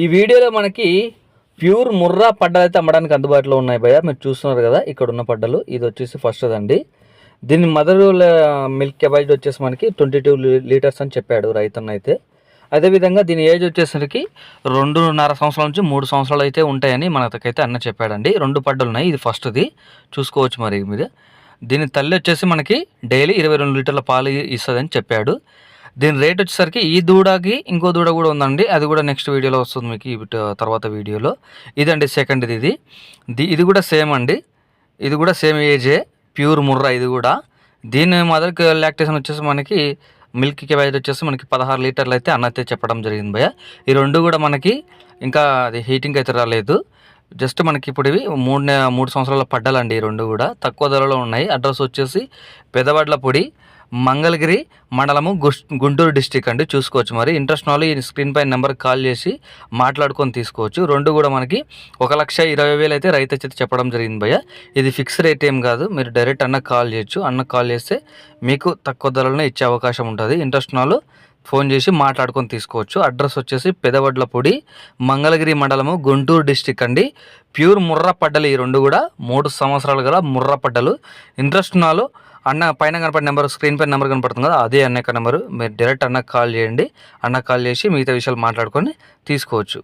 ఈ వీడియోలో మనకి ప్యూర్ ముర్రా పడ్డలు అయితే అమ్మడానికి అందుబాటులో ఉన్నాయి భయ్య. మీరు చూస్తున్నారు కదా ఇక్కడ ఉన్న పడ్డలు. ఇది వచ్చేసి ఫస్ట్ అదండి. దీని మదర్ మిల్క్ కెపాసిటీ వచ్చేసి మనకి 22 లీటర్స్ అని చెప్పాడు రైతన్న అయితే. అదేవిధంగా దీని ఏజ్ వచ్చేసరికి 2.5 సంవత్సరాల నుంచి 3 సంవత్సరాలు అయితే ఉంటాయని మనకైతే అన్న చెప్పాడండి. 2 పడ్డలు ఉన్నాయి. ఇది ఫస్ట్ది చూసుకోవచ్చు మరి మీరు. దీని తల్లి వచ్చేసి మనకి డైలీ 22 లీటర్ల పాలు ఇస్తుందని చెప్పాడు. దీని రేట్ వచ్చేసరికి ఈ దూడకి ఇంకో దూడ కూడా ఉందండి. అది కూడా నెక్స్ట్ వీడియోలో వస్తుంది మీకు ఈ తర్వాత వీడియోలో. ఇదండి సెకండ్ది. ఇది కూడా సేమ్ అండి. ఇది కూడా సేమ్ ఏజే, ప్యూర్ ముర్రా ఇది కూడా. దీని మదర్ లాక్టేషన్ వచ్చేసి మనకి మిల్క్ కెపాసిటీ వచ్చేసి మనకి 16 లీటర్లు అయితే అన్నైతే చెప్పడం జరిగింది భయ్య. ఈ రెండు కూడా మనకి ఇంకా అది హీటింగ్ అయితే రాలేదు. జస్ట్ మనకి ఇప్పుడు ఇవి 3 సంవత్సరాల పడ్డాలండి. ఈ రెండు కూడా తక్కువ ధరలో ఉన్నాయి. అడ్రస్ వచ్చేసి పెదవడ్లపూడి, మంగళగిరి మండలము, గుంటూరు డిస్టిక్ అండి. చూసుకోవచ్చు మరి. ఇంట్రెస్ట్ వాళ్ళు ఈ స్క్రీన్ పైన నెంబర్కి కాల్ చేసి మాట్లాడుకొని తీసుకోవచ్చు. రెండు కూడా మనకి 1,20,000 అయితే రైతు అయితే చెప్పడం జరిగింది భయ్య. ఇది ఫిక్స్ రేట్ ఏం కాదు. మీరు డైరెక్ట్ అన్నకు కాల్ చేయొచ్చు. అన్నకు కాల్ చేస్తే మీకు తక్కువ ధరలోనే ఇచ్చే అవకాశం ఉంటుంది. ఇంట్రెస్ట్ వాళ్ళు ఫోన్ చేసి మాట్లాడుకొని తీసుకోవచ్చు. అడ్రస్ వచ్చేసి పెదవడ్లపూడి, మంగళగిరి మండలము, గుంటూరు డిస్టిక్ అండి. ప్యూర్ ముర్రా పడ్డలు ఈ రెండు కూడా. 3 సంవత్సరాలు గల ముర్రా పడ్డలు. ఇంట్రెస్ట్ నాలో అన్న పైన కనపడే నెంబర్, స్క్రీన్ పైన నెంబర్ కనపడుతుంది కదా, అదే అన్న నెంబరు. మీరు డైరెక్ట్ అన్నకు కాల్ చేయండి. అన్నకు కాల్ చేసి మిగతా విషయాలు మాట్లాడుకొని తీసుకోవచ్చు.